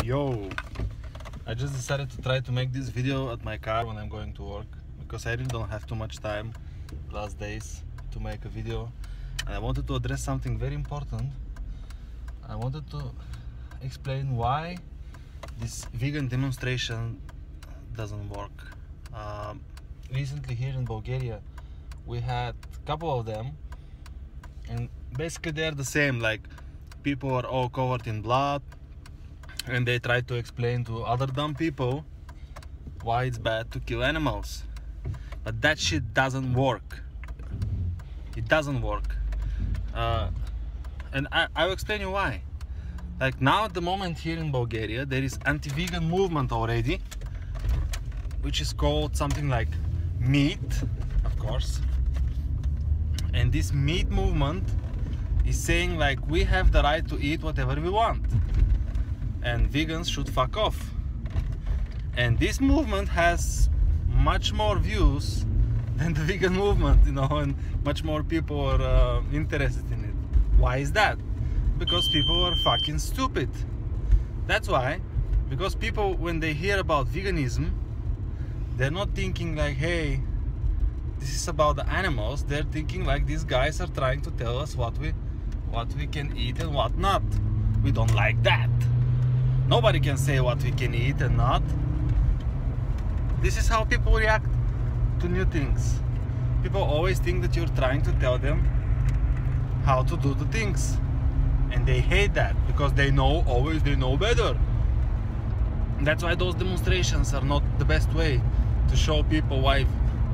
Yo, I just decided to try to make this video at my car when I'm going to work, because I really don't have too much time last days to make a video, and I wanted to address something very important. I wanted to explain why this vegan demonstration doesn't work. Recently here in Bulgaria we had a couple of them, and basically they're the same. Like, people are all covered in blood, and they try to explain to other dumb people why it's bad to kill animals. But that shit doesn't work. It doesn't work. And I'll explain you why. Like, now at the moment here in Bulgaria there is anti-vegan movement already, which is called something like MEAT, of course. And this MEAT movement is saying, like, we have the right to eat whatever we want, and vegans should fuck off. And this movement has much more views than the vegan movement, you know, and much more people are interested in it. Why is that? Because people are fucking stupid. That's why. Because people, when they hear about veganism, they're not thinking like, hey, this is about the animals. They're thinking like, these guys are trying to tell us what we can eat and what not. We don't like that. Nobody can say what we can eat and not. This is how people react to new things. People always think that you're trying to tell them how to do the things, and they hate that because they know better. That's why those demonstrations are not the best way to show people why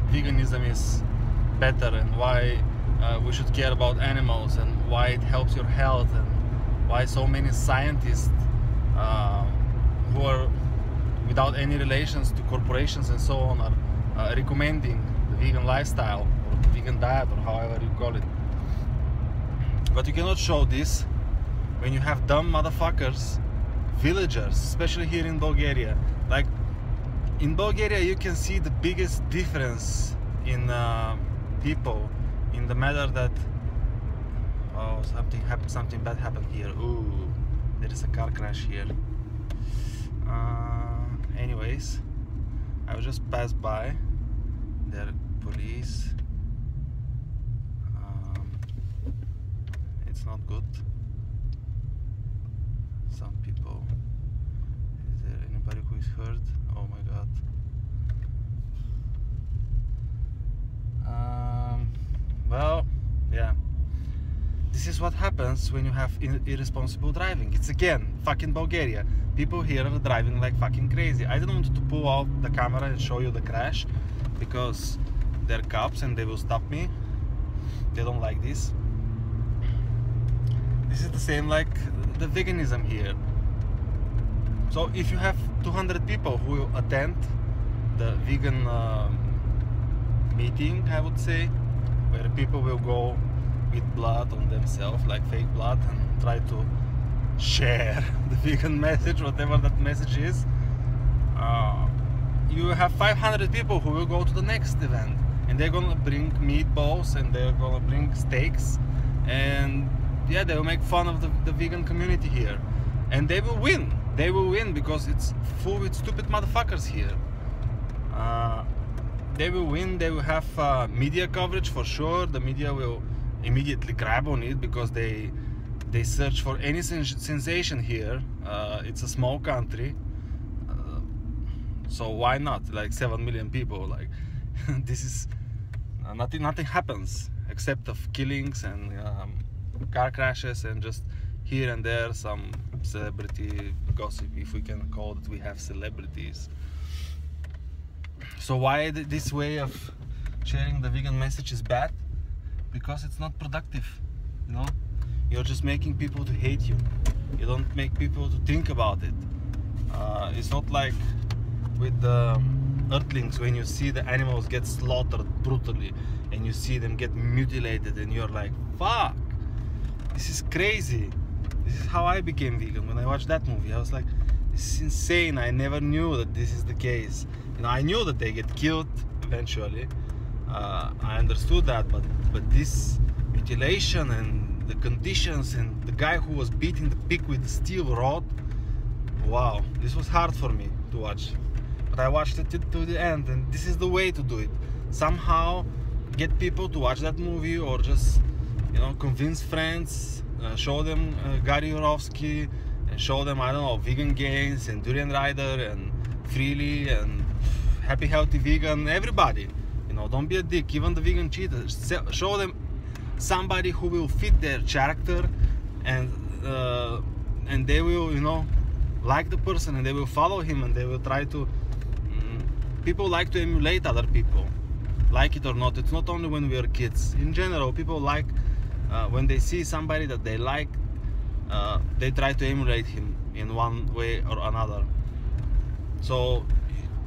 veganism is better, and why we should care about animals, and why it helps your health, and why so many scientists who are without any relations to corporations and so on are recommending the vegan lifestyle, or the vegan diet, or however you call it. But you cannot show this when you have dumb motherfuckers, villagers, especially here in Bulgaria. Like, in Bulgaria you can see the biggest difference in people, in the matter that, oh, something bad happened here. Ooh, there is a car crash here. Anyways, I will just pass by. There are police. It's not good. Some people. Is there anybody who is hurt? Oh my god. Well, yeah. This is what happens when you have irresponsible driving. It's again fucking Bulgaria. People here are driving like fucking crazy. I didn't want to pull out the camera and show you the crash, because they're cops and they will stop me. They don't like this. This is the same like the veganism here. So if you have 200 people who will attend the vegan meeting, I would say, where people will go with blood on themselves, like fake blood, and try to share the vegan message, whatever that message is, you have 500 people who will go to the next event, and they're gonna bring meatballs, and they're gonna bring steaks, and yeah, they will make fun of the vegan community here, and they will win. They will win because it's full with stupid motherfuckers here. They will win. They will have media coverage for sure. The media will immediately grab on it because they search for any sensation here. It's a small country, so why not? Like 7 million people. Like this is nothing happens except of killings and car crashes, and just here and there some celebrity gossip, if we can call it. We have celebrities. So why this way of sharing the vegan message is bad? Because it's not productive, you know. You're just making people to hate you. You don't make people to think about it. It's not like with the earthlings, when you see the animals get slaughtered brutally and you see them get mutilated, and you're like, fuck, this is crazy. This is how I became vegan. When I watched that movie, I was like, this is insane. I never knew that this is the case. You know, I knew that they get killed eventually. I understood that, but this mutilation and the conditions, and the guy who was beating the pig with the steel rod, wow, this was hard for me to watch, but I watched it to the end, and this is the way to do it. Somehow get people to watch that movie, or just, you know, convince friends, show them Gary Yourofsky, and show them, I don't know, Vegan Gains and Durian Rider and Freely and Happy Healthy Vegan, everybody. You know, don't be a dick, even the vegan cheaters. Show them somebody who will fit their character, and they will, you know, like the person, and they will follow him, and they will try to people like to emulate other people, like it or not. It's not only when we are kids. In general, people like when they see somebody that they like, they try to emulate him in one way or another. So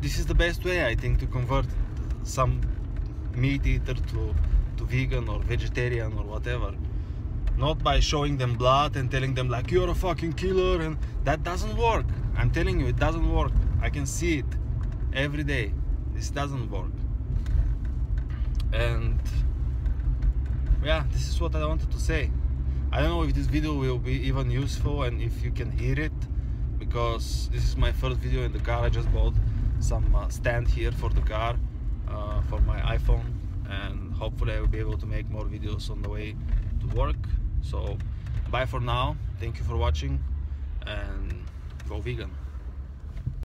this is the best way, I think, to convert some meat eater to vegan or vegetarian or whatever. Not by showing them blood and telling them like, you're a fucking killer, and that doesn't work. I'm telling you, it doesn't work. I can see it every day. This doesn't work. And yeah, this is what I wanted to say. I don't know if this video will be even useful and if you can hear it, because this is my first video in the car. I just bought some stand here for the car, for my iPhone, and hopefully I will be able to make more videos on the way to work. So bye for now, thank you for watching, and go vegan.